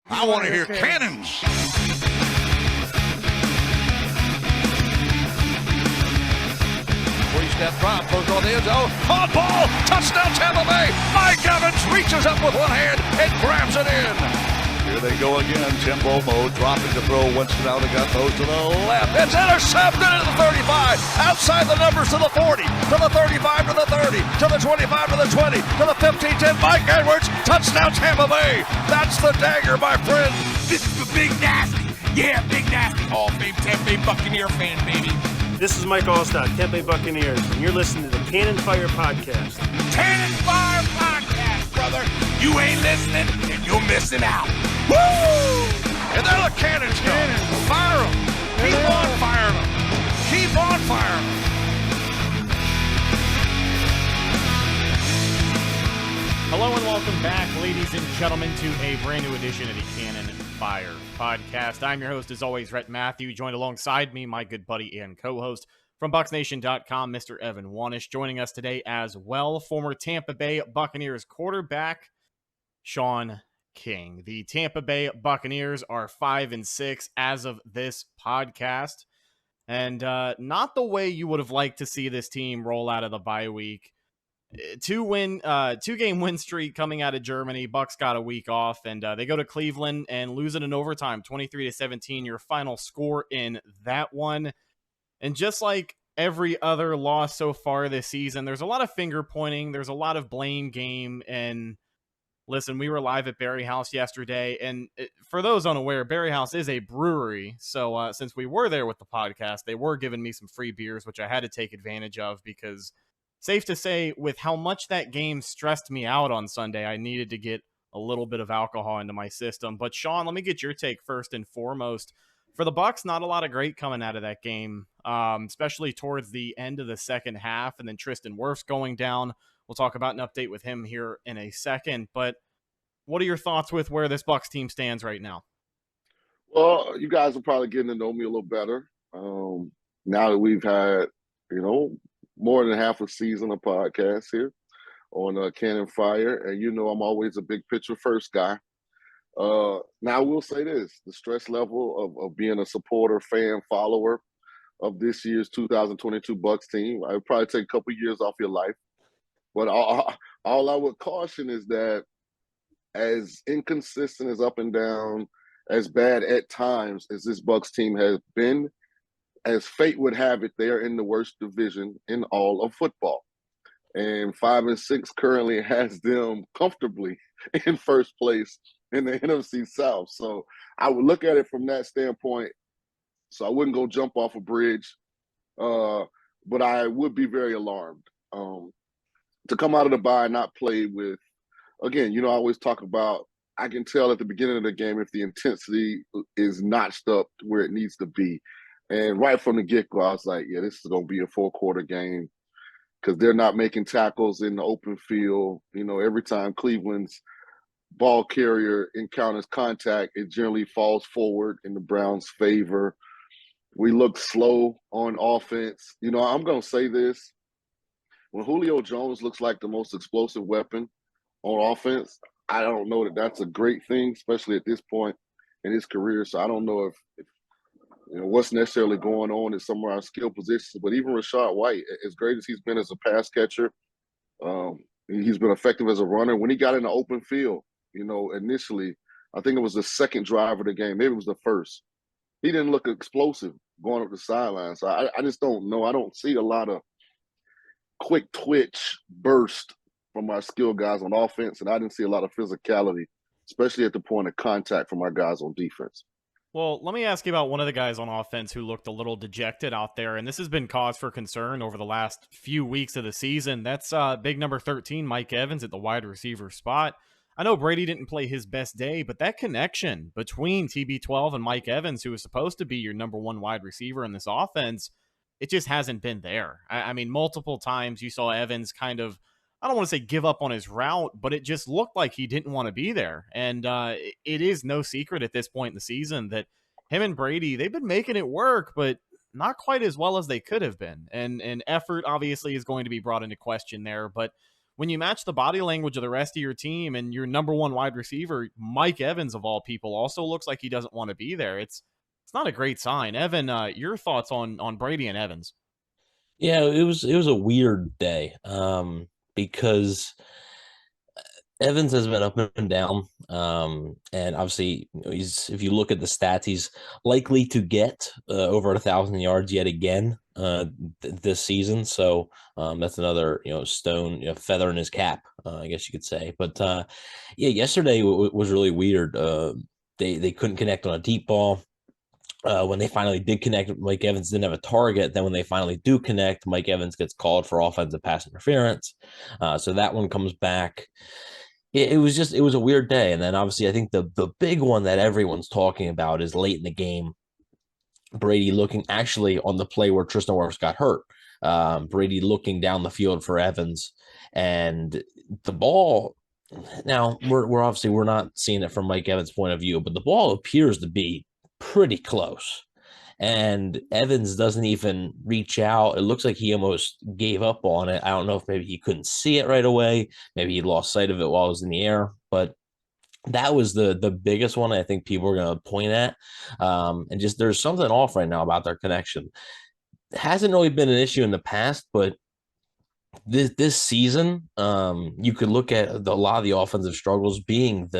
I want to hear cannons. Three-step drop, goes on the end zone. Caught ball, touchdown Tampa Bay. Mike Evans reaches up with one hand and grabs it in. Here they go again. Timbo mode, dropping the throw. Winston out again, throws to the left. It's intercepted at the 35. Outside the numbers to the 40, to the 35, to the 30, to the 25, to the 20, to the 15-10. Mike Edwards, touchdown Tampa Bay. That's the dagger, my friend. This is the Big Nasty. Yeah, Big Nasty. Hall of Fame Tampa Bay Buccaneer fan, baby. This is Mike Allstott, Tampa Bay Buccaneers, and you're listening to the Cannon Fire Podcast. Cannon Fire Podcast, brother. You ain't listening, and you're missing out. Woo! And there the cannons go. Fire them. Keep on firing them. Keep on firing them. Hello and welcome back, ladies and gentlemen, to a brand new edition of the Cannon Fire Podcast. I'm your host, as always, Rhett Matthew, joined alongside me, my good buddy and co-host from BucsNation.com, Mr. Evan Wanish. Joining us today as well, former Tampa Bay Buccaneers quarterback, Shaun King. The Tampa Bay Buccaneers are 5-6 as of this podcast, and not the way you would have liked to see this team roll out of the bye week. Two-game win streak coming out of Germany. Bucs got a week off, and they go to Cleveland and lose it in overtime, 23-17. Your final score in that one. And just like every other loss so far this season, there's a lot of finger pointing. There's a lot of blame game. And listen, we were live at Berry House yesterday, and for those unaware, Berry House is a brewery. So since we were there with the podcast, they were giving me some free beers, which I had to take advantage of because, safe to say, with how much that game stressed me out on Sunday, I needed to get a little bit of alcohol into my system. But Shaun, let me get your take first and foremost. For the Bucs, not a lot of great coming out of that game, especially towards the end of the second half, and then Tristan Wirfs going down. We'll talk about an update with him here in a second. But what are your thoughts with where this Bucs team stands right now? Well, you guys are probably getting to know me a little better now that we've had, more than half a season of podcasts here on Cannon Fire. And I'm always a big picture first guy. Now, I will say this. The stress level of being a supporter, fan, follower of this year's 2022 Bucs team, I would probably take a couple years off your life. But all I would caution is that as inconsistent, as up and down, as bad at times as this Bucs team has been, as fate would have it, they are in the worst division in all of football. And 5-6 currently has them comfortably in first place in the NFC South. So I would look at it from that standpoint. So I wouldn't go jump off a bridge, but I would be very alarmed to come out of the bye and not play with, again, I always talk about, I can tell at the beginning of the game if the intensity is notched up to where it needs to be. And right from the get-go, I was like, yeah, this is going to be a four-quarter game because they're not making tackles in the open field. Every time Cleveland's ball carrier encounters contact, it generally falls forward in the Browns' favor. We look slow on offense. I'm going to say this. When Julio Jones looks like the most explosive weapon on offense, I don't know that that's a great thing, especially at this point in his career. So I don't know if what's necessarily going on in some of our skill positions. But even Rachaad White, as great as he's been as a pass catcher, he's been effective as a runner. When he got in the open field, initially, I think it was the second drive of the game. Maybe it was the first. He didn't look explosive going up the sideline. So I just don't know. I don't see a lot of quick twitch burst from our skill guys on offense, and I didn't see a lot of physicality, especially at the point of contact from our guys on defense. Well, let me ask you about one of the guys on offense who looked a little dejected out there, and this has been cause for concern over the last few weeks of the season. That's big number 13, Mike Evans, at the wide receiver spot. I know Brady didn't play his best day, but that connection between TB12 and Mike Evans, who was supposed to be your number one wide receiver in this offense, it just hasn't been there. I mean, multiple times you saw Evans kind of, I don't want to say give up on his route, but it just looked like he didn't want to be there. And it is no secret at this point in the season that him and Brady, they've been making it work, but not quite as well as they could have been. And effort obviously is going to be brought into question there. But when you match the body language of the rest of your team and your number one wide receiver, Mike Evans of all people, also looks like he doesn't want to be there, it's not a great sign. Evan, your thoughts on Brady and Evans? Yeah, it was a weird day because Evans has been up and down, and obviously, if you look at the stats, he's likely to get over 1,000 yards yet again this season. So that's another stone feather in his cap, I guess you could say. But yeah, yesterday was really weird. They couldn't connect on a deep ball. When they finally did connect, Mike Evans didn't have a target. Then when they finally do connect, Mike Evans gets called for offensive pass interference. So that one comes back. It was a weird day. And then obviously I think the big one that everyone's talking about is late in the game, Brady looking actually on the play where Tristan Wirfs got hurt. Brady looking down the field for Evans, and the ball. Now we're not seeing it from Mike Evans' point of view, but the ball appears to be pretty close, and Evans doesn't even reach out. It looks like he almost gave up on it. I don't know if maybe he couldn't see it right away. Maybe he lost sight of it while it was in the air, but that was the biggest one I think people are going to point at. And just there's something off right now about their connection. It hasn't really been an issue in the past, but this season, you could look at a lot of the offensive struggles being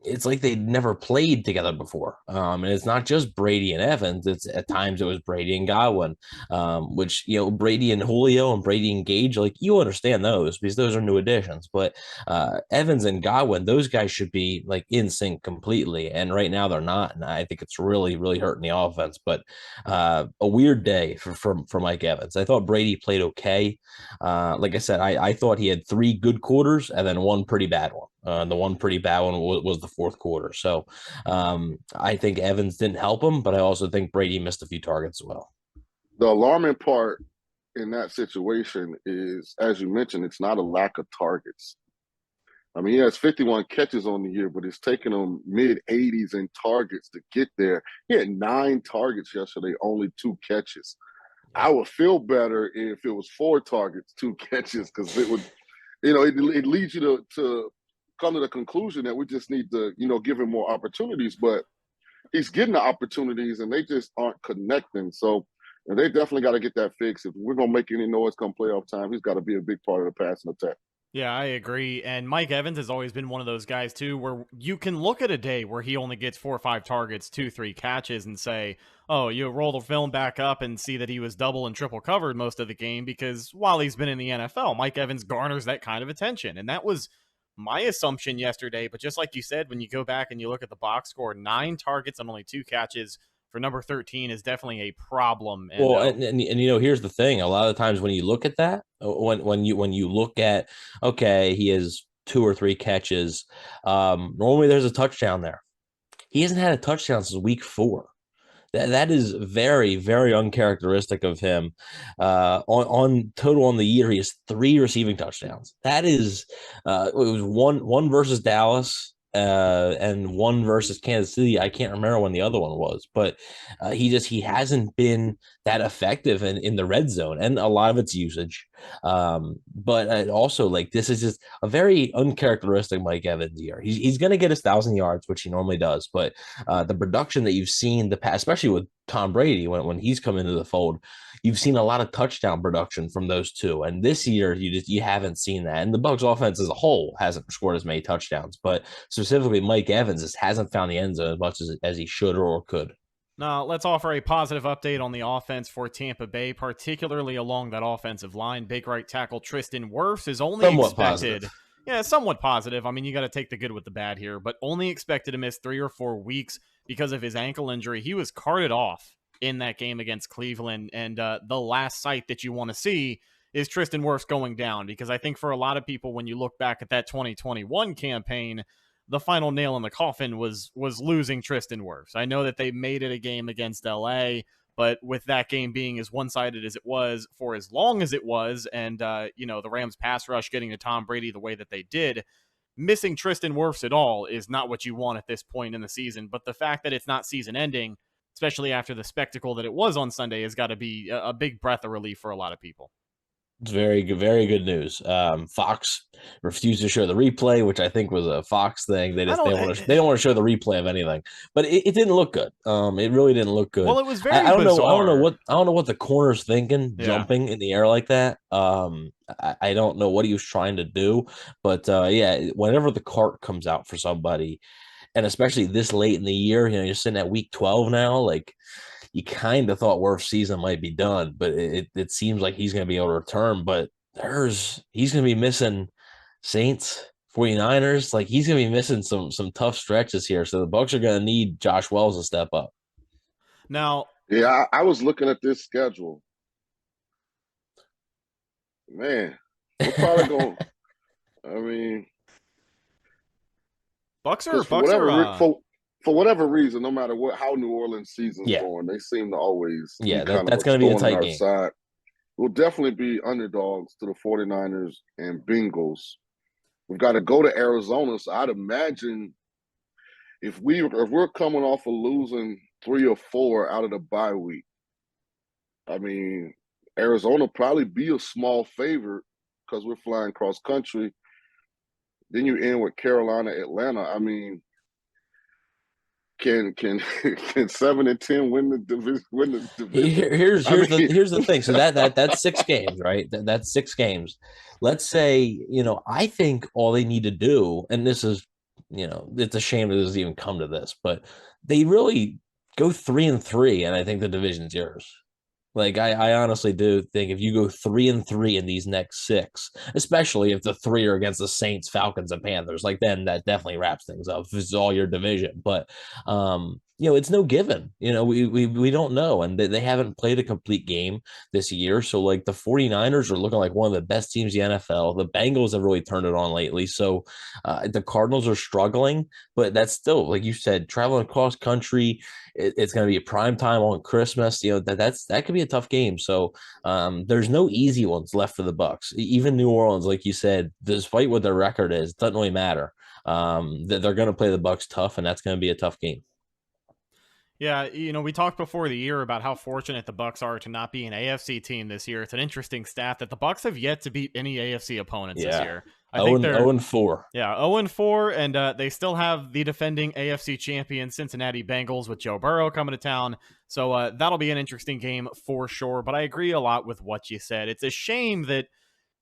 it's like they'd never played together before. And it's not just Brady and Evans. It's at times it was Brady and Godwin, which, Brady and Julio and Brady and Gage, like you understand those because those are new additions. But Evans and Godwin, those guys should be like in sync completely. And right now they're not. And I think it's really, really hurting the offense. But a weird day for Mike Evans. I thought Brady played okay. Like I said, I thought he had 3 good quarters and then one pretty bad one. The one pretty bad one was the fourth quarter. So I think Evans didn't help him, but I also think Brady missed a few targets as well. The alarming part in that situation is, as you mentioned, it's not a lack of targets. I mean, he has 51 catches on the year, but it's taken him mid-80s in targets to get there. He had 9 targets yesterday, only 2 catches. I would feel better if it was 4 targets, 2 catches, because it would, it leads you to come to the conclusion that we just need to, give him more opportunities. But he's getting the opportunities, and they just aren't connecting. So they definitely got to get that fixed. If we're going to make any noise come playoff time, he's got to be a big part of the passing attack. Yeah, I agree. And Mike Evans has always been one of those guys, too, where you can look at a day where he only gets 4 or 5 targets, 2, 3 catches, and say, oh, you roll the film back up and see that he was double and triple covered most of the game, because while he's been in the NFL, Mike Evans garners that kind of attention. And that was my assumption yesterday. But just like you said, when you go back and you look at the box score, 9 targets and only 2 catches for number 13 is definitely a problem. And, here's the thing. A lot of times when you look at that, when you look at, okay, he has 2 or 3 catches, normally there's a touchdown there. He hasn't had a touchdown since week 4. That is very, very uncharacteristic of him. On total on the year, he has 3 receiving touchdowns. That is, it was one versus Dallas, and 1 versus Kansas City. I can't remember when the other one was, but he hasn't been that effective in the red zone, and a lot of it's usage. But also, like, this is just a very uncharacteristic Mike Evans year. He's going to get his 1,000 yards, which he normally does, but the production that you've seen the past, especially with Tom Brady, when he's come into the fold, you've seen a lot of touchdown production from those two. And this year, you haven't seen that. And the Bucs offense as a whole hasn't scored as many touchdowns, but specifically Mike Evans just hasn't found the end zone as much as he should or could. Now, let's offer a positive update on the offense for Tampa Bay, particularly along that offensive line. Big right tackle Tristan Wirfs is only expected. Positive. Yeah, somewhat positive. I mean, you got to take the good with the bad here, but only expected to miss 3 or 4 weeks because of his ankle injury. He was carted off in that game against Cleveland, and the last sight that you want to see is Tristan Wirfs going down, because I think for a lot of people, when you look back at that 2021 campaign, the final nail in the coffin was losing Tristan Wirfs. I know that they made it a game against LA, but with that game being as one-sided as it was for as long as it was, and the Rams pass rush getting to Tom Brady the way that they did, missing Tristan Wirfs at all is not what you want at this point in the season. But the fact that it's not season ending, especially after the spectacle that it was on Sunday, has got to be a big breath of relief for a lot of people. It's very good news. Fox refused to show the replay, which I think was a Fox thing. They don't want to show the replay of anything, but it didn't look good. It really didn't look good. Well, it was very I don't bizarre. know. I don't know what the corner's thinking, jumping in the air like that. I don't know what he was trying to do, but whenever the cart comes out for somebody, and especially this late in the year, you're sitting at week 12 now, like. You kind of thought Wirfs' season might be done, but it seems like he's going to be able to return. But he's going to be missing Saints, 49ers. Like, he's going to be missing some tough stretches here. So the Bucs are going to need Josh Wells to step up. Now, yeah, I was looking at this schedule. Man, we're probably going. I mean, Bucs are for whatever reason, no matter how New Orleans season's going, they seem to always that's going to be a tight game. Side. We'll definitely be underdogs to the 49ers and Bengals. We've got to go to Arizona, so I'd imagine if we're coming off of losing 3 or 4 out of the bye week, I mean, Arizona probably be a small favorite because we're flying cross country. Then you end with Carolina, Atlanta. I mean, Can 7-10 win the division? Here's the thing. So that's 6 games, right? That's 6 games. Let's say, I think all they need to do, and this is, it's a shame that this even come to this, but they really go 3-3, and I think the division's yours. Like, I honestly do think if you go 3-3 in these next 6, especially if the 3 are against the Saints, Falcons, and Panthers, like, then that definitely wraps things up if it's all your division. But it's no given. We don't know, and they haven't played a complete game this year. So, like, the 49ers are looking like one of the best teams in the NFL. The Bengals have really turned it on lately. So the Cardinals are struggling, but that's still, like you said, traveling across country. It's going to be a prime time on Christmas. That could be a tough game. So there's no easy ones left for the Bucs. Even New Orleans, like you said, despite what their record is, it doesn't really matter. They're going to play the Bucs tough, and that's going to be a tough game. Yeah, we talked before the year about how fortunate the Bucs are to not be an AFC team this year. It's an interesting stat that the Bucs have yet to beat any AFC opponents this year. I think they're 0-4. Yeah, 0-4, and they still have the defending AFC champion Cincinnati Bengals with Joe Burrow coming to town. So that'll be an interesting game for sure. But I agree a lot with what you said. It's a shame that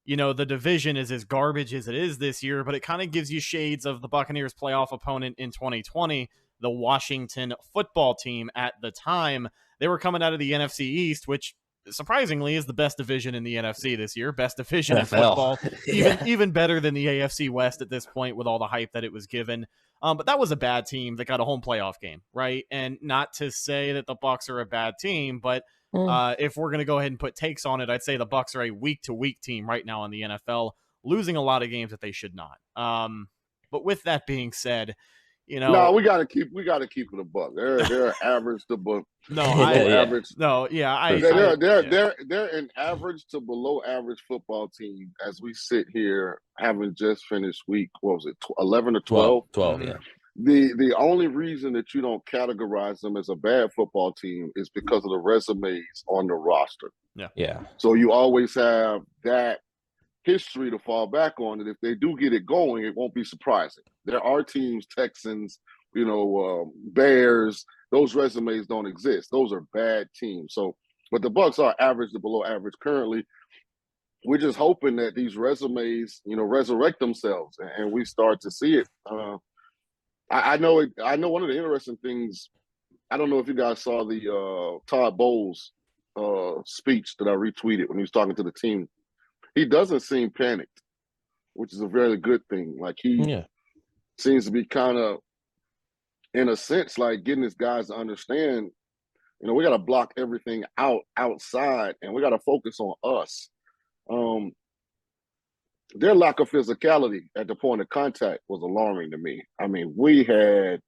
the division is as garbage as it is this year, but it kind of gives you shades of the Buccaneers' playoff opponent in 2020. The Washington football team at the time. They were coming out of the NFC East, which surprisingly is the best division in the NFC this year. Best division in football. Even better than the AFC West at this point with all the hype that it was given. But that was a bad team that got a home playoff game, right? And not to say that the Bucs are a bad team, but if we're going to go ahead and put takes on it, I'd say the Bucs are a week-to-week team right now in the NFL, losing a lot of games that they should not. But with that being said, no, we gotta keep it a buck. They're average to book. Average. No, yeah, they're an average to below average football team as we sit here having just finished week. What was it? 11 or 12? 12. Yeah. The only reason that you don't categorize them as a bad football team is because of the resumes on the roster. Yeah. So you always have that history to fall back on, and if they do get it going, it won't be surprising. There are teams, Texans, Bears, those resumes don't exist. Those are bad teams. So, but the Bucs are average to below average currently. We're just hoping that these resumes, resurrect themselves, and we start to see it. I know one of the interesting things, I don't know if you guys saw the Todd Bowles speech that I retweeted when he was talking to the team. He doesn't seem panicked, which is a very good thing. Like, he seems to be kind of, in a sense, like getting his guys to understand, we got to block everything outside, and we got to focus on us. Their lack of physicality at the point of contact was alarming to me. I mean, we had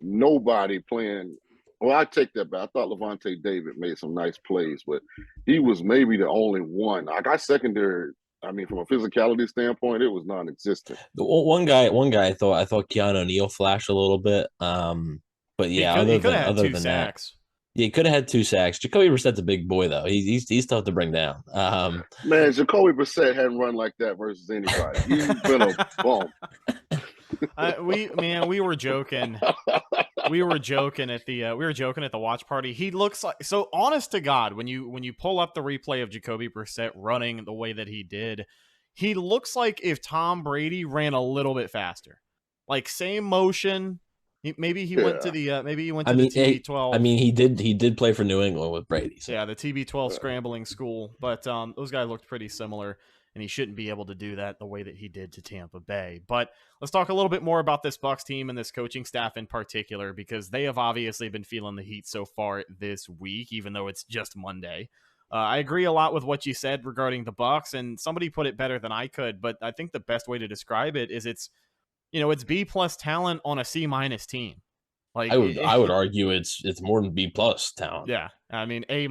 nobody playing. Well, I take that back. I thought Levante David made some nice plays, but he was maybe the only one. Like, our secondary, I mean, from a physicality standpoint, it was non-existent. One guy, I thought Keanu O'Neal flashed a little bit. But yeah, he other than sacks. Yeah, he could have had 2 sacks. Jacoby Brissett's a big boy, though. He's tough to bring down. Man, Jacoby Brissett hadn't run like that versus anybody. He's been a bump. We were joking. We were joking at the watch party. He looks like, so honest to God, when you pull up the replay of Jacoby Brissett running the way that he did, he looks like if Tom Brady ran a little bit faster. Like same motion. Maybe he went to the TB12. I mean, he did play for New England with Brady. So. Yeah, the TB12 scrambling school. But those guys looked pretty similar, and he shouldn't be able to do that the way that he did to Tampa Bay. But let's talk a little bit more about this Bucs team and this coaching staff in particular, because they have obviously been feeling the heat so far this week, even though it's just Monday. I agree a lot with what you said regarding the Bucs, and somebody put it better than I could, but I think the best way to describe it is it's B+ talent on a C- team. Like I would argue it's more than B+ talent. Yeah, I mean A-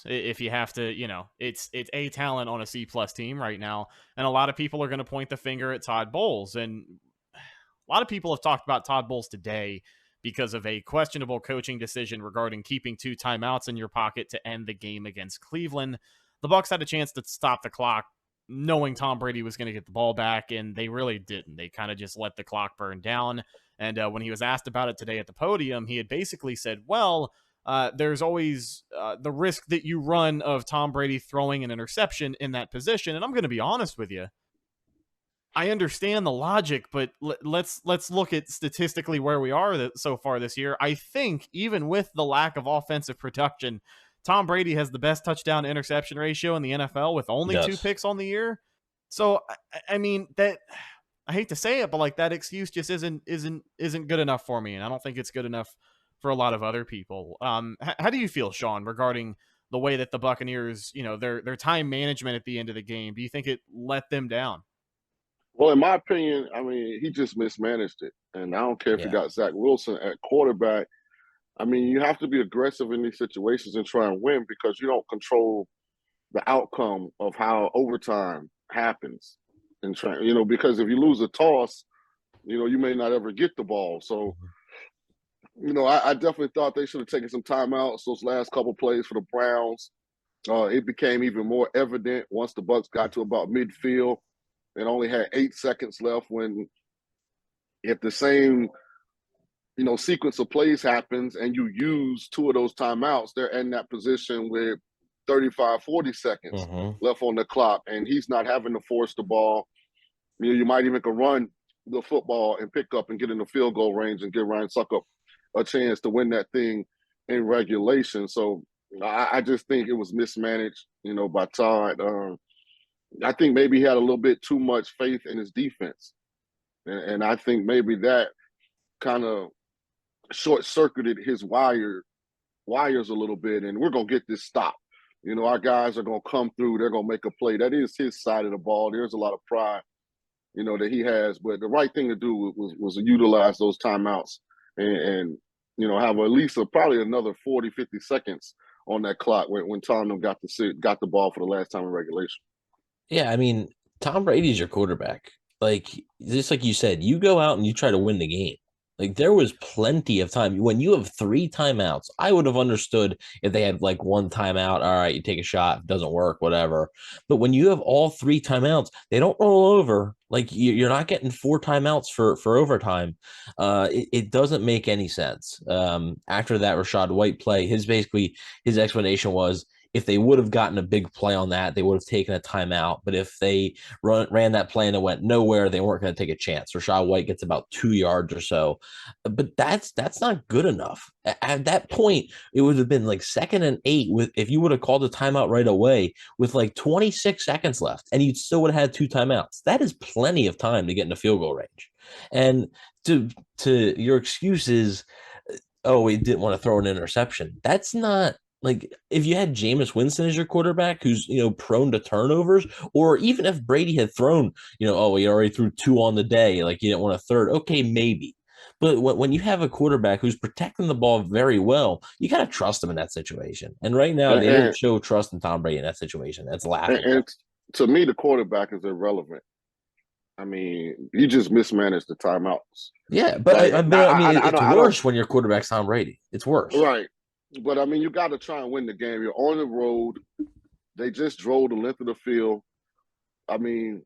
if you have to, it's A talent on a C+ team right now, and a lot of people are going to point the finger at Todd Bowles, and a lot of people have talked about Todd Bowles today because of a questionable coaching decision regarding keeping 2 timeouts in your pocket to end the game against Cleveland. The Bucs had a chance to stop the clock, knowing Tom Brady was going to get the ball back, and they really didn't. They kind of just let the clock burn down. And when he was asked about it today at the podium, he had basically said, well, there's always the risk that you run of Tom Brady throwing an interception in that position. And I'm going to be honest with you. I understand the logic, but let's look at statistically where we are so far this year. I think even with the lack of offensive production, Tom Brady has the best touchdown to interception ratio in the NFL with only 2 picks on the year. So, I mean, that I hate to say it, but like that excuse just isn't good enough for me. And I don't think it's good enough for a lot of other people. How do you feel, Shaun, regarding the way that the Buccaneers, their time management at the end of the game? Do you think it let them down? Well, in my opinion, I mean, he just mismanaged it. And I don't care if you got Zach Wilson at quarterback. I mean, you have to be aggressive in these situations and try and win because you don't control the outcome of how overtime happens. And because if you lose a toss, you may not ever get the ball. So, I definitely thought they should have taken some timeouts those last couple plays for the Browns. It became even more evident once the Bucs got to about midfield and only had 8 seconds left when if the same sequence of plays happens and you use 2 of those timeouts, they're in that position with 35, 40 seconds left on the clock, and he's not having to force the ball. You might even could run the football and pick up and get in the field goal range and give Ryan Succop a chance to win that thing in regulation. So I just think it was mismanaged, by Todd. I think maybe he had a little bit too much faith in his defense. And I think maybe that kind of short-circuited his wires a little bit, and we're going to get this stop. Our guys are going to come through. They're going to make a play. That is his side of the ball. There's a lot of pride, that he has. But the right thing to do was to utilize those timeouts and have at least probably another 40, 50 seconds on that clock when Tottenham got the ball for the last time in regulation. Yeah, I mean, Tom Brady's your quarterback. Like, just like you said, you go out and you try to win the game. Like, there was plenty of time. When you have 3 timeouts, I would have understood if they had, 1 timeout. All right, you take a shot. If it doesn't work, whatever. But when you have all 3 timeouts, they don't roll over. Like, you're not getting 4 timeouts for overtime. It doesn't make any sense. After that Rachaad White play, his explanation was, if they would have gotten a big play on that, they would have taken a timeout. But if they ran that play and it went nowhere, they weren't going to take a chance. Rachaad White gets about 2 yards or so. But that's not good enough. At that point, it would have been 2nd and 8 if you would have called a timeout right away with 26 seconds left, and you still would have had 2 timeouts. That is plenty of time to get in the field goal range. And to your excuses, we didn't want to throw an interception. That's not. If you had Jameis Winston as your quarterback, who's, prone to turnovers, or even if Brady had thrown, he already threw 2 on the day, you didn't want a third. Okay, maybe. But when you have a quarterback who's protecting the ball very well, you got to trust him in that situation. And right now, they didn't show trust in Tom Brady in that situation. That's laughable. And to me, the quarterback is irrelevant. I mean, you just mismanaged the timeouts. Yeah, but I mean, it's worse when your quarterback's Tom Brady. It's worse. Right. But I mean, you got to try and win the game. You're on the road. They just drove the length of the field. I mean,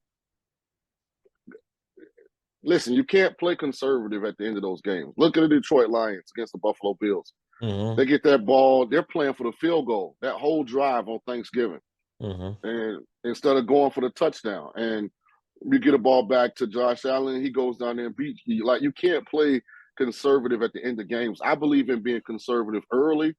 listen, you can't play conservative at the end of those games. Look at the Detroit Lions against the Buffalo Bills. Mm-hmm. They get that ball. They're playing for the field goal, that whole drive on Thanksgiving. Mm-hmm. And instead of going for the touchdown. And you get a ball back to Josh Allen, he goes down there and beats you. Like, you can't play conservative at the end of games. I believe in being conservative early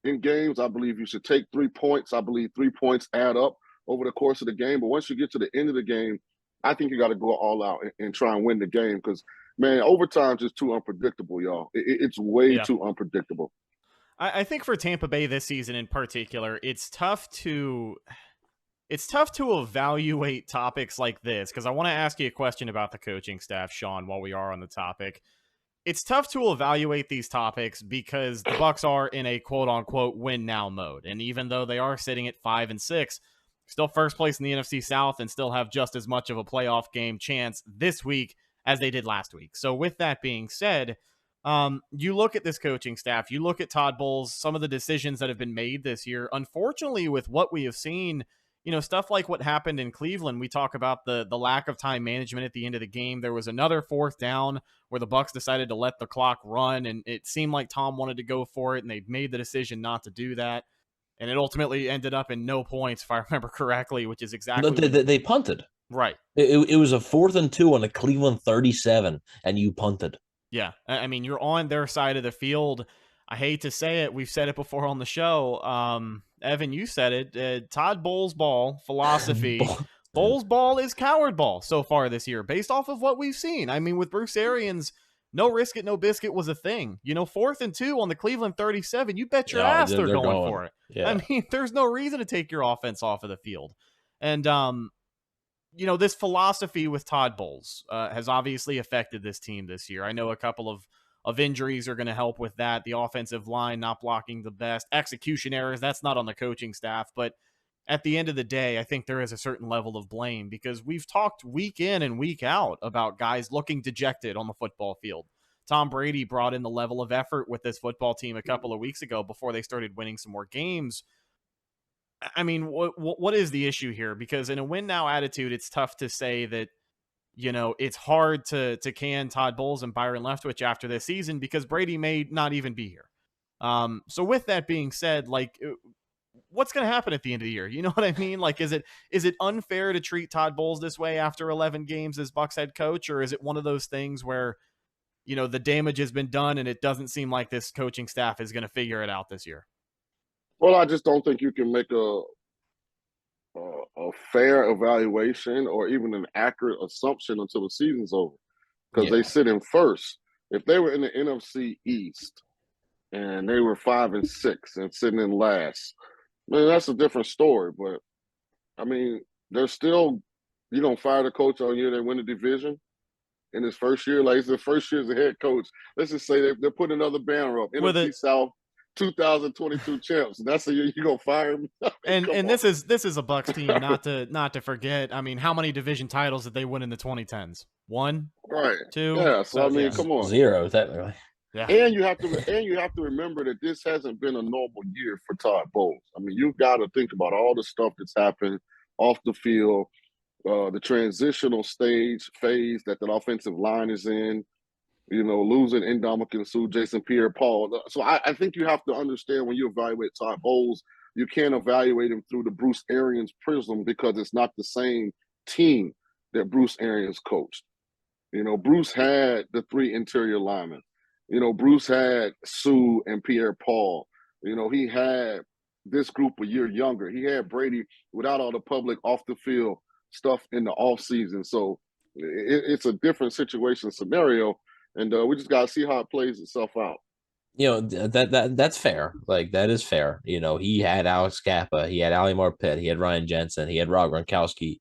in games. I believe you should take 3 points. I believe 3 points add up over the course of the game. But once you get to the end of the game, I think you got to go all out and try and win the game because, man, overtime's just too unpredictable, y'all. It's way too unpredictable. I think for Tampa Bay this season in particular, it's tough to evaluate topics like this because I want to ask you a question about the coaching staff, Shaun, while we are on the topic. It's tough to evaluate these topics because the Bucs are in a quote-unquote win-now mode. And even though they are sitting at 5-6, still first place in the NFC South and still have just as much of a playoff game chance this week as they did last week. So with that being said, you look at this coaching staff, you look at Todd Bowles, some of the decisions that have been made this year. Unfortunately, with what we have seen, stuff like what happened in Cleveland, we talk about the lack of time management at the end of the game. There was another 4th down where the Bucs decided to let the clock run, and it seemed like Tom wanted to go for it, and they made the decision not to do that. And it ultimately ended up in no points, if I remember correctly, which is exactly they punted. Right. It was a 4th and 2 on a Cleveland 37, and you punted. Yeah. I mean, you're on their side of the field. I hate to say it. We've said it before on the show. Evan, you said it. Todd Bowles' ball philosophy. Bowles' ball is coward ball so far this year, based off of what we've seen. I mean, with Bruce Arians, no risk it, no biscuit was a thing. 4th and 2 on the Cleveland 37. You bet your ass they're going for it. Yeah. I mean, there's no reason to take your offense off of the field. And, this philosophy with Todd Bowles has obviously affected this team this year. I know a couple of injuries are going to help with that. The offensive line not blocking the best. Execution errors, that's not on the coaching staff. But at the end of the day, I think there is a certain level of blame because we've talked week in and week out about guys looking dejected on the football field. Tom Brady brought in the level of effort with this football team a couple of weeks ago before they started winning some more games. I mean, what is the issue here? Because in a win-now attitude, it's tough to say that, it's hard to can Todd Bowles and Byron Leftwich after this season because Brady may not even be here. So with that being said, like, what's going to happen at the end of the year? You know what I mean? Like, is it unfair to treat Todd Bowles this way after 11 games as Bucs head coach? Or is it one of those things where, the damage has been done and it doesn't seem like this coaching staff is going to figure it out this year? Well, I just don't think you can make a fair evaluation or even an accurate assumption until the season's over because they sit in first. If they were in the NFC East and they were 5-6 and sitting in last, man, that's a different story. But I mean, they're still, you don't fire the coach all year, they win the division in his first year. Like, it's the first year as a head coach. Let's just say they're putting another banner up. NFC South 2022 champs. That's the year you're gonna fire him. And this is a Bucs team not to forget. I mean, how many division titles did they win in the 2010s? 1, right, 2. Yeah, so I mean, come on, 0 technically. Yeah. And you have to remember that this hasn't been a normal year for Todd Bowles. I mean, you've got to think about all the stuff that's happened off the field, the transitional phase that the offensive line is in. Losing Ndamukong Suh, Jason Pierre-Paul. So I think you have to understand when you evaluate Todd Bowles, you can't evaluate him through the Bruce Arians prism because it's not the same team that Bruce Arians coached. Bruce had the 3 interior linemen. Bruce had Suh and Pierre-Paul. He had this group a year younger. He had Brady without all the public off the field stuff in the offseason. So it's a different situation scenario. And we just got to see how it plays itself out. That's fair. Like, that is fair. He had Alex Kappa, he had Ali Marpet, he had Ryan Jensen, he had Rob Gronkowski,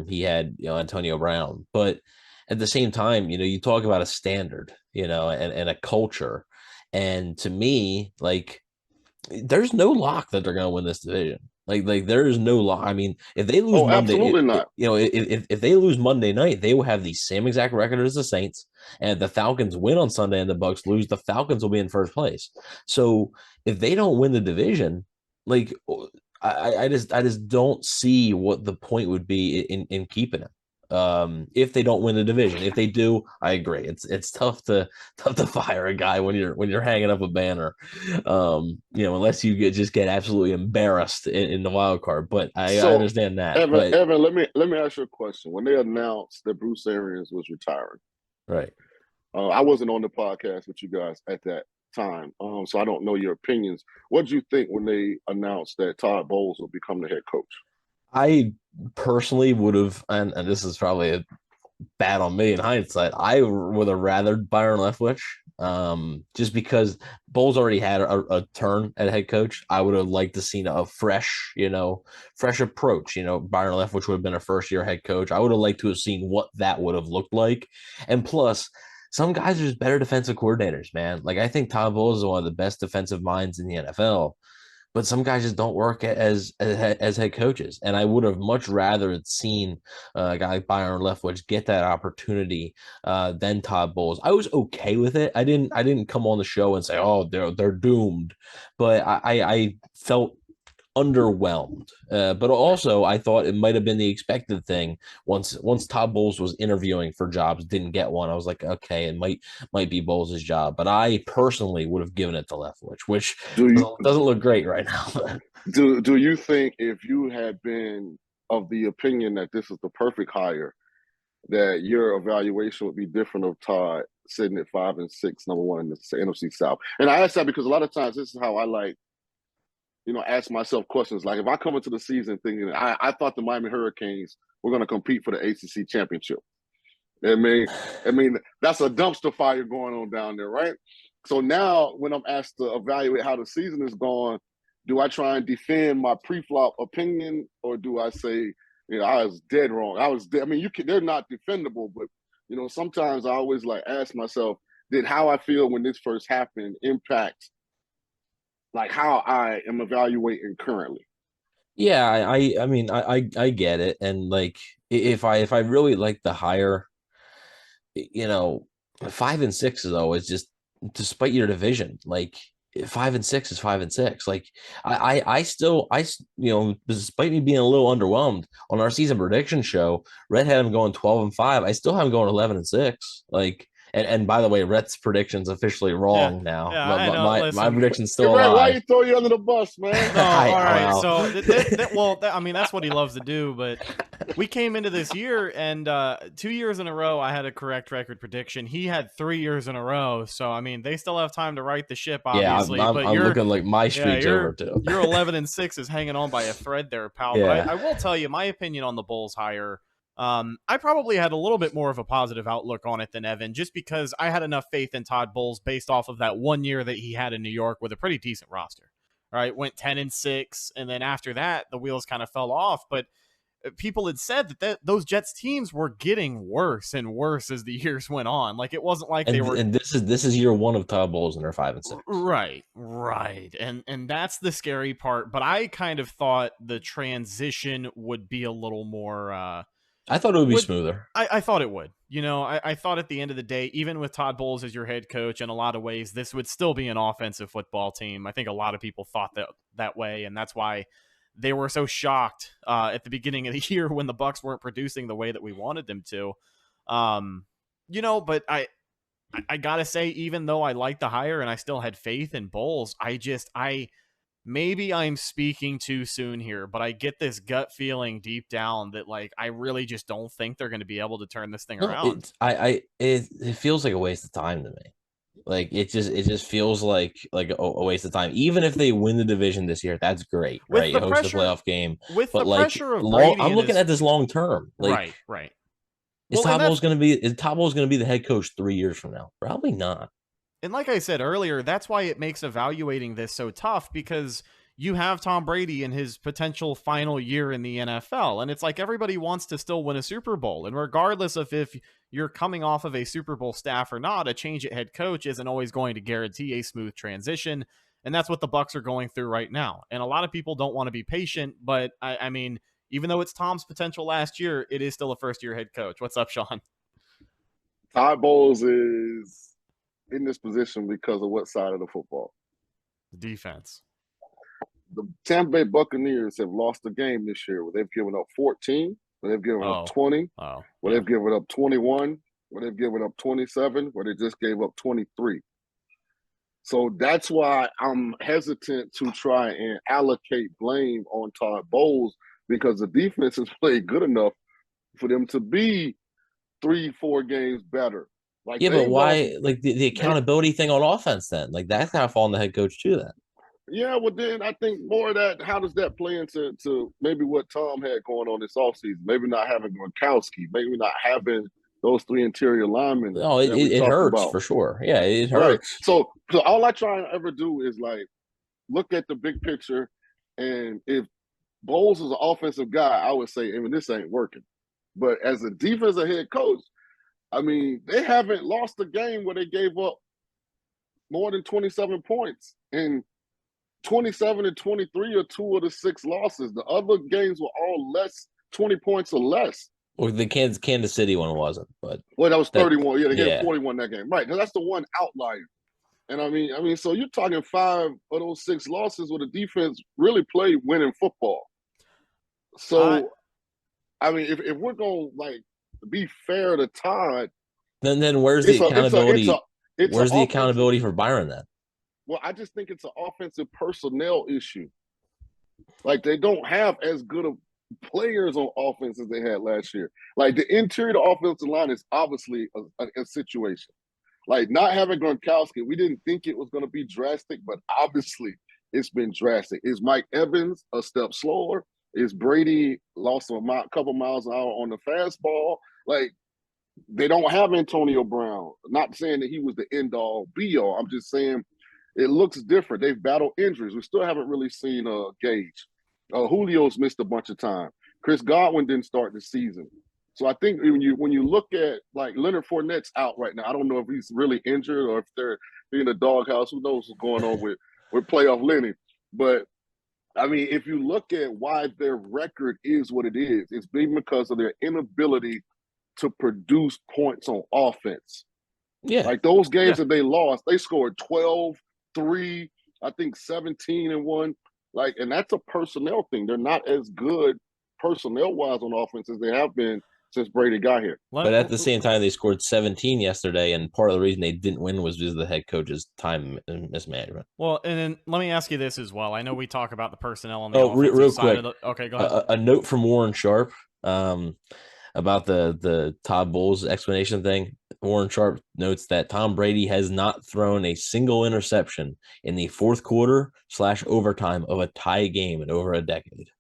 he had Antonio Brown. But at the same time, you talk about a standard, and a culture. And to me, like, there's no lock that they're going to win this division. Like there is no lie. I mean, if they lose Oh, Monday, absolutely not. if they lose Monday night, they will have the same exact record as the Saints. And if the Falcons win on Sunday and the Bucs lose, the Falcons will be in first place. So if they don't win the division, like I just don't see what the point would be in keeping him. If they don't win the division. If they do, I agree. It's tough to fire a guy when you're hanging up a banner. Unless you just get absolutely embarrassed in the wild card. But I understand that. Evan, let me ask you a question. When they announced that Bruce Arians was retiring, right? I wasn't on the podcast with you guys at that time, so I don't know your opinions. What did you think when they announced that Todd Bowles will become the head coach? I personally would have, and this is probably bad on me in hindsight, I would have rather Byron Leftwich, just because Bowles already had a turn at head coach. I would have liked to seen a fresh approach. Byron Leftwich would have been a first-year head coach. I would have liked to have seen what that would have looked like. And plus, some guys are just better defensive coordinators, man. Like, I think Todd Bowles is one of the best defensive minds in the NFL. But some guys just don't work as head coaches, and I would have much rather seen a guy like Byron Leftwich get that opportunity than Todd Bowles. I was okay with it. I didn't come on the show and say, "Oh, they're doomed," but I felt underwhelmed. But also, I thought it might have been the expected thing. Once Todd Bowles was interviewing for jobs, didn't get one. I was like, okay, it might be Bowles' job. But I personally would have given it to Leftwich, which doesn't look great right now. Do you think if you had been of the opinion that this is the perfect hire, that your evaluation would be different of Todd sitting at 5-6, number one in the NFC South? And I ask that because a lot of times this is how I ask myself questions. Like, if I come into the season thinking I thought the Miami Hurricanes were going to compete for the ACC championship. I mean, that's a dumpster fire going on down there, right? So now when I'm asked to evaluate how the season is going, do I try and defend my pre-flop opinion, or do I say, I was dead wrong? They're not defendable, but sometimes I always ask myself, did how I feel when this first happened impact how I am evaluating currently? Yeah, I get it. And if I really like the hire, 5-6 though is just, despite your division, 5-6 is 5-6. I still, despite me being a little underwhelmed on our season prediction show, Rhett had him going 12-5. I still have him going 11-6. And by the way, Rhett's prediction's officially wrong now. Yeah, my prediction's still Rhett, alive. why you throw you under the bus, man? No, all right. So, that's what he loves to do. But we came into this year, and 2 years in a row, I had a correct record prediction. He had 3 years in a row. So, they still have time to right the ship, obviously. Yeah, I'm looking like my streak's over, too. You're 11-6 is hanging on by a thread there, pal. Yeah. But I will tell you, my opinion on the Bulls hire, I probably had a little bit more of a positive outlook on it than Evan, just because I had enough faith in Todd Bowles based off of that 1 year that he had in New York with a pretty decent roster. All right, went 10-6, and then after that, the wheels kind of fell off. But people had said that those Jets teams were getting worse and worse as the years went on. It wasn't like they were. And this is year one of Todd Bowles, and they're 5-6. Right. And that's the scary part. But I kind of thought the transition would be a little more. I thought it would be smoother. I thought it would. I thought at the end of the day, even with Todd Bowles as your head coach, in a lot of ways, this would still be an offensive football team. I think a lot of people thought that way, and that's why they were so shocked at the beginning of the year when the Bucs weren't producing the way that we wanted them to. But I gotta say, even though I liked the hire and I still had faith in Bowles, maybe I'm speaking too soon here, but I get this gut feeling deep down that I really just don't think they're going to be able to turn this thing around. It feels like a waste of time to me. It just feels like a waste of time. Even if they win the division this year, that's great, right? Host the playoff game. With but the pressure of Brady, I'm looking at this long term. Right. Is Todd Bowles going to be the head coach 3 years from now? Probably not. And like I said earlier, that's why it makes evaluating this so tough, because you have Tom Brady in his potential final year in the NFL. And it's everybody wants to still win a Super Bowl. And regardless of if you're coming off of a Super Bowl staff or not, a change at head coach isn't always going to guarantee a smooth transition. And that's what the Bucs are going through right now. And a lot of people don't want to be patient, but I mean, even though it's Tom's potential last year, it is still a first-year head coach. What's up, Sean? Todd Bowles is in this position because of what side of the football? Defense. The Tampa Bay Buccaneers have lost a game this year where they've given up 14, where they've given up 20, where they've given up 21, where they've given up 27, where they just gave up 23. So that's why I'm hesitant to try and allocate blame on Todd Bowles, because the defense has played good enough for them to be 3-4 games better. Like, yeah, but why? Like the accountability thing on offense, then, like that's kind of falling the head coach too. Then, yeah, well, then I think more of that. How does that play into maybe what Tom had going on this offseason? Maybe not having Gronkowski, maybe not having those 3 interior linemen. Oh, it hurts for sure. Yeah, it hurts. Right. So all I try and ever do is like look at the big picture, and if Bowles is an offensive guy, I would say, I mean, this ain't working. But as a defensive head coach, I mean, they haven't lost a game where they gave up more than 27 points. And 27 and 23 are 2 of the 6 losses. The other games were all less, 20 points or less. Well, the Kansas City one wasn't, but that was 31. Yeah, they gave 41 that game. Right. Now that's the one outlier. And I mean, so you're talking 5 of those 6 losses where the defense really played winning football. So, I mean, if we're going to like be fair to Todd, then where's the accountability? Where's the accountability for Byron then? Well, I just think it's an offensive personnel issue. Like, they don't have as good of players on offense as they had last year. Like, the interior of the offensive line is obviously a situation. Like, not having Gronkowski, we didn't think it was going to be drastic, but obviously it's been drastic. Is Mike Evans a step slower? Is Brady lost a couple miles an hour on the fastball? Like, they don't have Antonio Brown. Not saying that he was the end-all, be-all. I'm just saying it looks different. They've battled injuries. We still haven't really seen Gage. Julio's missed a bunch of time. Chris Godwin didn't start the season. So I think when you look at, like, Leonard Fournette's out right now. I don't know if he's really injured or if they're in the doghouse. Who knows what's going on with playoff Lenny. But, I mean, if you look at why their record is what it is, it's been because of their inability to produce points on offense. Yeah. Like, those games that they lost, they scored 12-3, I think 17-1. Like, and that's a personnel thing. They're not as good personnel-wise on offense as they have been since Brady got here. But at the same time, they scored 17 yesterday, and part of the reason they didn't win was because of the head coach's time mismanagement. Well, and then let me ask you this as well. I know we talk about the personnel on the offensive real side quick. of the – okay, go ahead. A note from Warren Sharp about the Todd Bowles explanation thing. Warren Sharp notes that Tom Brady has not thrown a single interception in the fourth quarter / overtime of a tie game in over a decade.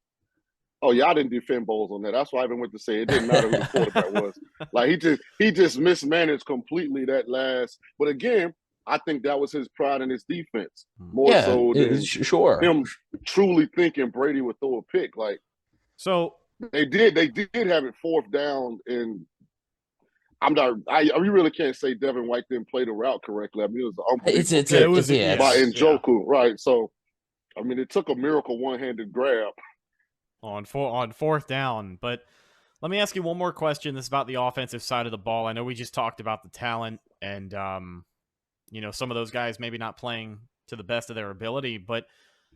Oh, yeah, I didn't defend Bowles on that. That's why I even went to say it didn't matter who the quarterback was. Like, he just mismanaged completely that last. But again, I think that was his pride in his defense more so than him truly thinking Brady would throw a pick. Like, so they did have it 4th down, and I really can't say Devin White didn't play the route correctly. I mean, it was unbelievable by Njoku, right? So, I mean, it took a miracle one-handed grab on 4th down. But let me ask you one more question. This is about the offensive side of the ball. I know we just talked about the talent and, some of those guys maybe not playing to the best of their ability, but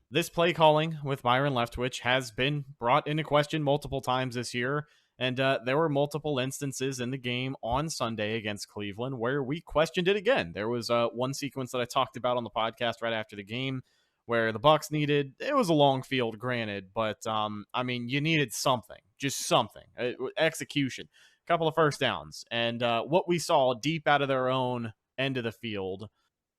this play calling with Byron Leftwich has been brought into question multiple times this year. And there were multiple instances in the game on Sunday against Cleveland where we questioned it again. There was one sequence that I talked about on the podcast right after the game where the Bucs it was a long field, granted, but I mean, you needed something, just something, execution, a couple of first downs. And what we saw deep out of their own end of the field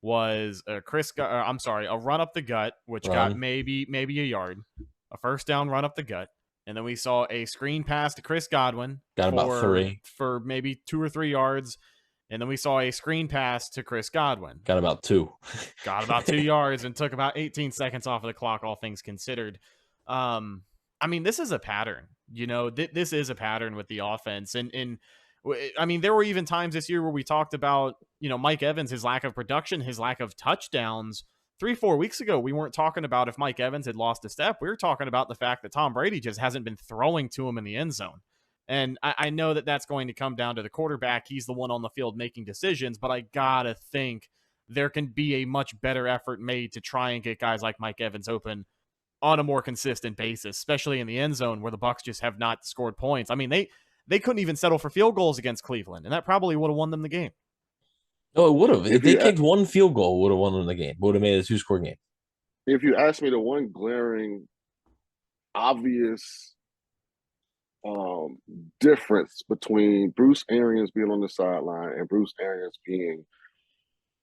was a run up the gut, which got maybe a yard, a first down run up the gut. And then we saw a screen pass to Chris Godwin. Got about 3. For maybe 2 or 3 yards. And then we saw a screen pass to Chris Godwin. Got about 2. Got about 2 yards and took about 18 seconds off of the clock, all things considered. I mean, this is a pattern. This is a pattern with the offense. And I mean, there were even times this year where we talked about, Mike Evans, his lack of production, his lack of touchdowns. 3-4 weeks ago, we weren't talking about if Mike Evans had lost a step. We were talking about the fact that Tom Brady just hasn't been throwing to him in the end zone. And I know that that's going to come down to the quarterback. He's the one on the field making decisions, but I gotta think there can be a much better effort made to try and get guys like Mike Evans open on a more consistent basis, especially in the end zone where the Bucs just have not scored points. I mean, they couldn't even settle for field goals against Cleveland, and that probably would have won them the game. No, it would have. If they kicked one field goal, would have won them the game. Would have made it a 2-score game. If you ask me, the one glaring, obvious difference between Bruce Arians being on the sideline and Bruce Arians being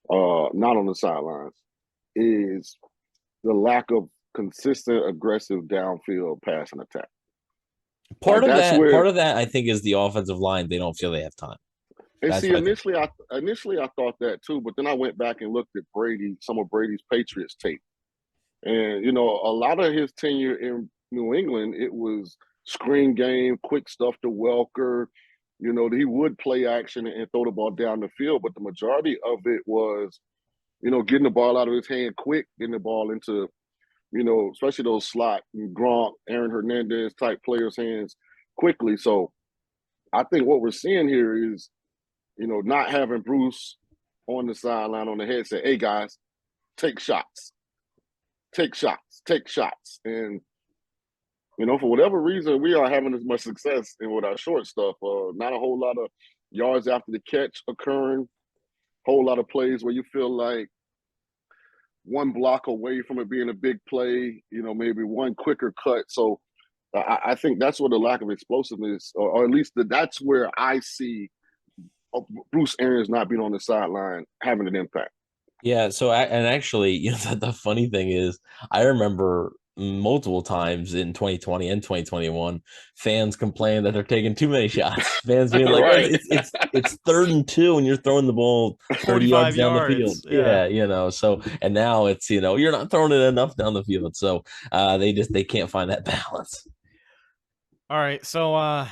not on the sidelines is the lack of consistent, aggressive downfield passing attack. Part of that, I think, is the offensive line. They don't feel they have time. And see, initially I thought that too, but then I went back and looked at some of Brady's Patriots tape, and a lot of his tenure in New England, it was screen game, quick stuff to Welker. He would play action and throw the ball down the field, but the majority of it was, getting the ball out of his hand quick, getting the ball into, especially those slot Gronk, Aaron Hernandez type players' hands quickly. So I think what we're seeing here is, not having Bruce on the sideline on the headset, hey guys, take shots. And for whatever reason, we are having as much success with our short stuff. Not a whole lot of yards after the catch occurring, whole lot of plays where you feel like one block away from it being a big play, maybe one quicker cut. So I think that's where the lack of explosiveness, or at least that's where I see Bruce Arians not being on the sideline having an impact. Yeah. So, and actually, the funny thing is, I remember multiple times in 2020 and 2021, fans complaining that they're taking too many shots. Fans being like, Right. it's 3rd and 2 and you're throwing the ball 30 yards down the field. Yeah. So, and now it's, you're not throwing it enough down the field. So they can't find that balance. All right. So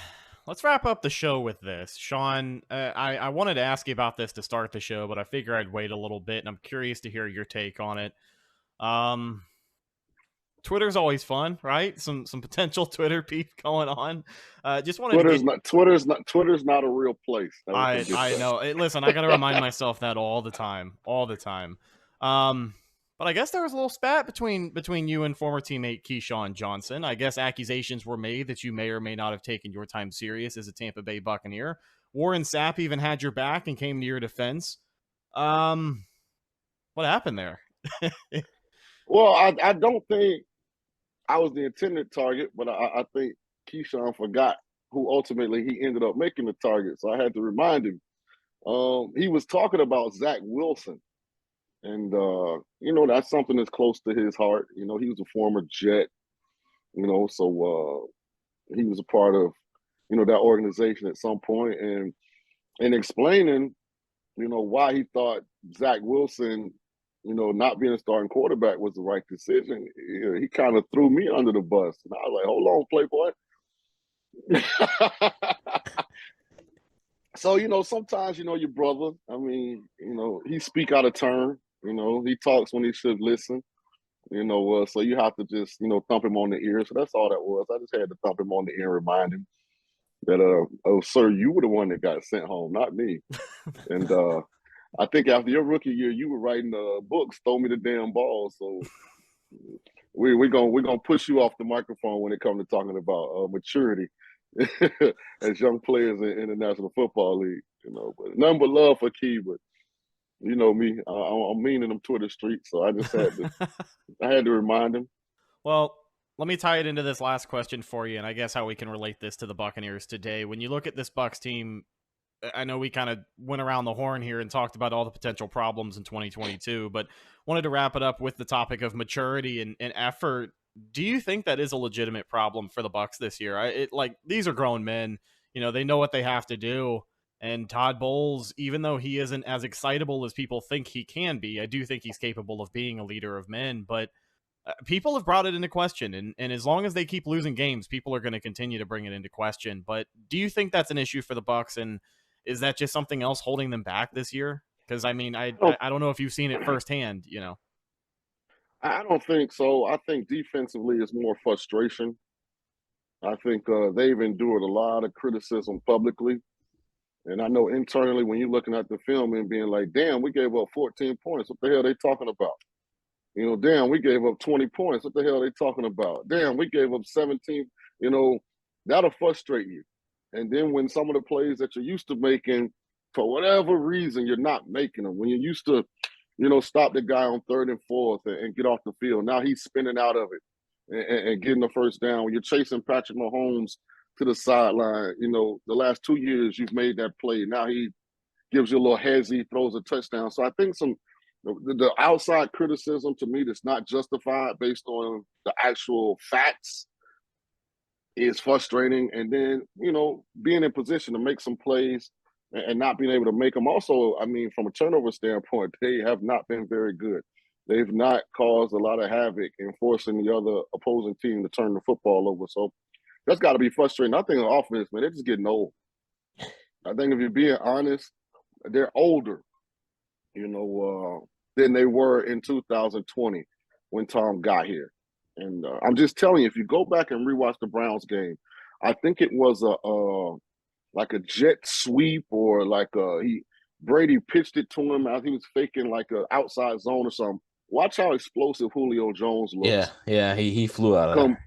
let's wrap up the show with this. Shaun, I wanted to ask you about this to start the show, but I figure I'd wait a little bit, and I'm curious to hear your take on it. Twitter's always fun, right? Some potential Twitter beef going on. Just wanted Twitter's not a real place. I know. Listen, I got to remind myself that all the time. But I guess there was a little spat between you and former teammate Keyshawn Johnson. I guess accusations were made that you may or may not have taken your time serious as a Tampa Bay Buccaneer. Warren Sapp even had your back and came to your defense. What happened there? Well, I don't think I was the intended target, but I think Keyshawn forgot who ultimately he ended up making the target. So I had to remind him. He was talking about Zach Wilson. And, that's something that's close to his heart. He was a former Jet, so he was a part of, that organization at some point. And explaining, why he thought Zach Wilson, not being a starting quarterback was the right decision. He kind of threw me under the bus. And I was like, hold on, Playboy. So, sometimes, your brother, he speak out of turn. He talks when he should listen. So you have to just, thump him on the ear. So that's all that was. I just had to thump him on the ear and remind him that, oh, sir, you were the one that got sent home, not me. And I think after your rookie year, you were writing books, throw me the damn ball. So we're gonna push you off the microphone when it comes to talking about maturity as young players in the National Football League. But nothing but love for Key, but you know me, I'm mean in them Twitter streets, so I just had to remind him. Well, let me tie it into this last question for you, and I guess how we can relate this to the Buccaneers today. When you look at this Bucs team, I know we kind of went around the horn here and talked about all the potential problems in 2022, but wanted to wrap it up with the topic of maturity and effort. Do you think that is a legitimate problem for the Bucs this year? These are grown men, they know what they have to do. And Todd Bowles, even though he isn't as excitable as people think he can be, I do think he's capable of being a leader of men. But people have brought it into question. And as long as they keep losing games, people are going to continue to bring it into question. But do you think that's an issue for the Bucs? And is that just something else holding them back this year? Because, I don't know if you've seen it firsthand, I don't think so. I think defensively it's more frustration. I think they've endured a lot of criticism publicly. And I know internally when you're looking at the film and being like, damn, we gave up 14 points. What the hell are they talking about? You know, damn, we gave up 20 points. What the hell are they talking about? Damn, we gave up 17. You know, that'll frustrate you. And then when some of the plays that you're used to making, for whatever reason, you're not making them. When you're used to, stop the guy on 3rd and 4th and get off the field. Now he's spinning out of it and getting the first down. When you're chasing Patrick Mahomes to the sideline, the last 2 years you've made that play. Now he gives you a little hezzy, throws a touchdown. So I think the outside criticism to me that's not justified based on the actual facts is frustrating. And then, being in position to make some plays and not being able to make them. Also, I mean, from a turnover standpoint, they have not been very good. They've not caused a lot of havoc in forcing the other opposing team to turn the football over. So that's got to be frustrating. I think on offense, man, they're just getting old. I think if you're being honest, they're older, than they were in 2020 when Tom got here. And I'm just telling you, if you go back and rewatch the Browns game, I think it was like a jet sweep or Brady pitched it to him as he was faking like an outside zone or something. Watch how explosive Julio Jones looks. Yeah, he flew out of there.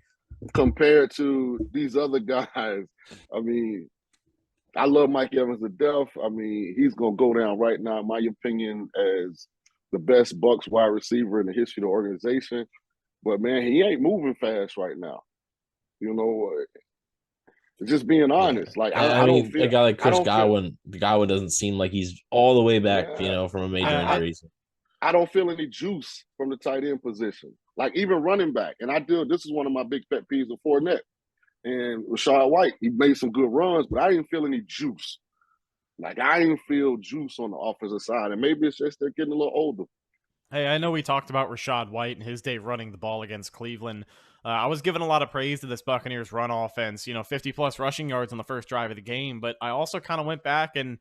Compared to these other guys. I mean, I love Mike Evans to death. I mean, he's going to go down right now, in my opinion, as the best Bucs wide receiver in the history of the organization. But, man, he ain't moving fast right now. Just being honest. Yeah. Like, I don't feel – a guy like Chris Godwin doesn't seem like he's all the way back, from a major injury. I don't feel any juice from the tight end position. Like, even running back. And this is one of my big pet peeves of Fournette. And Rashad White, he made some good runs, but I didn't feel any juice. Like, I didn't feel juice on the offensive side. And maybe it's just they're getting a little older. Hey, I know we talked about Rashad White and his day running the ball against Cleveland. I was giving a lot of praise to this Buccaneers run offense, 50-plus rushing yards on the first drive of the game. But I also kind of went back and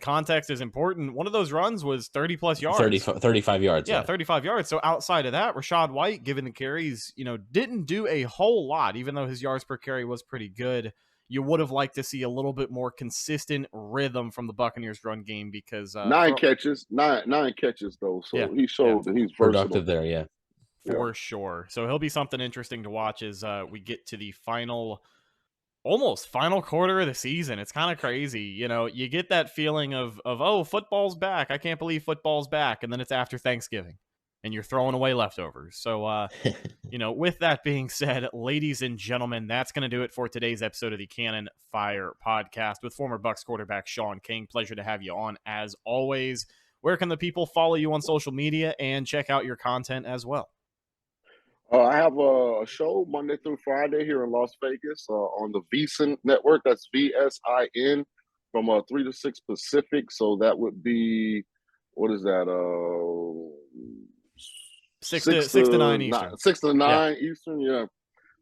context is important. One of those runs was 30-plus yards. 35 yards. Yeah, 35 yards. So outside of that, Rashad White, given the carries, didn't do a whole lot, even though his yards per carry was pretty good. You would have liked to see a little bit more consistent rhythm from the Buccaneers run game because... nine catches, though. So he showed that he's productive there, yeah. For sure. So he'll be something interesting to watch as we get to the almost final quarter of the season. It's kind of crazy. You get that feeling of, oh, football's back. I can't believe football's back. And then it's after Thanksgiving and you're throwing away leftovers. So, with that being said, ladies and gentlemen, that's going to do it for today's episode of the Cannon Fire podcast with former Bucs quarterback Shaun King. Pleasure to have you on as always. Where can the people follow you on social media and check out your content as well? I have a show Monday through Friday here in Las Vegas on the VSIN network. That's VSIN from 3 to 6 Pacific. So that would be, what is that? 6 to 9 Eastern. 6 to 9 Eastern, yeah.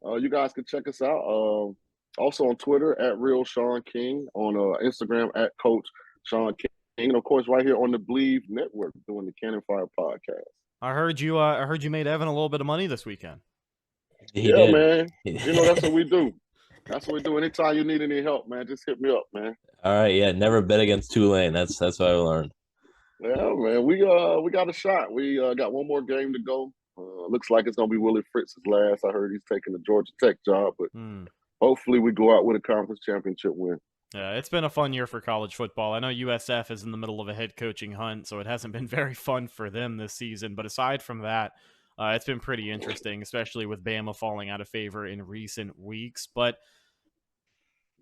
You guys can check us out. Also on Twitter at Real Shaun King, on Instagram at Coach Shaun King, and of course right here on the Believe Network doing the Cannon Fire podcast. I heard you made Evan a little bit of money this weekend. He did. Man. That's what we do. That's what we do. Anytime you need any help, man, just hit me up, man. All right, yeah. Never bet against Tulane. That's what I learned. Yeah, man. We got a shot. We got one more game to go. Looks like it's gonna be Willie Fritz's last. I heard he's taking the Georgia Tech job, but hopefully we go out with a conference championship win. Yeah, it's been a fun year for college football. I know USF is in the middle of a head coaching hunt, so it hasn't been very fun for them this season. But aside from that, it's been pretty interesting, especially with Bama falling out of favor in recent weeks. But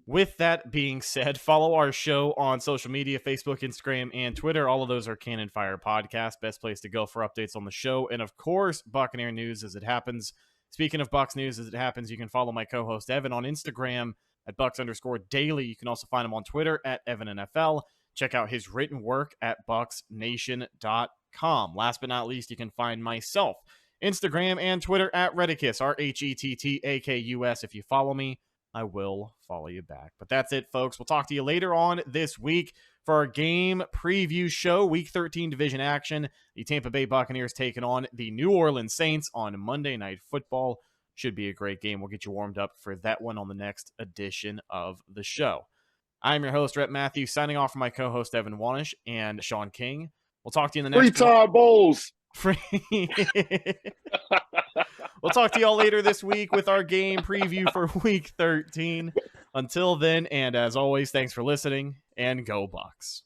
with that being said, follow our show on social media, Facebook, Instagram, and Twitter. All of those are Cannon Fire Podcast. Best place to go for updates on the show. And, of course, Buccaneer news as it happens. Speaking of Bucs news as it happens, you can follow my co-host Evan on Instagram at Bucs_daily. You can also find him on Twitter at EvanNFL. Check out his written work at BucsNation.com. Last but not least, you can find myself, Instagram and Twitter at Redicus, RHETTAKUS. If you follow me, I will follow you back. But that's it, folks. We'll talk to you later on this week for our game preview show. Week 13 division action. The Tampa Bay Buccaneers taking on the New Orleans Saints on Monday Night Football. Should be a great game. We'll get you warmed up for that one on the next edition of the show. I'm your host, Rhett Matthew, signing off from my co-host, Evan Wanish, and Shaun King. We'll talk to you in the next Free Todd Bowles. We'll talk to y'all later this week with our game preview for Week 13. Until then, and as always, thanks for listening, and go Bucs.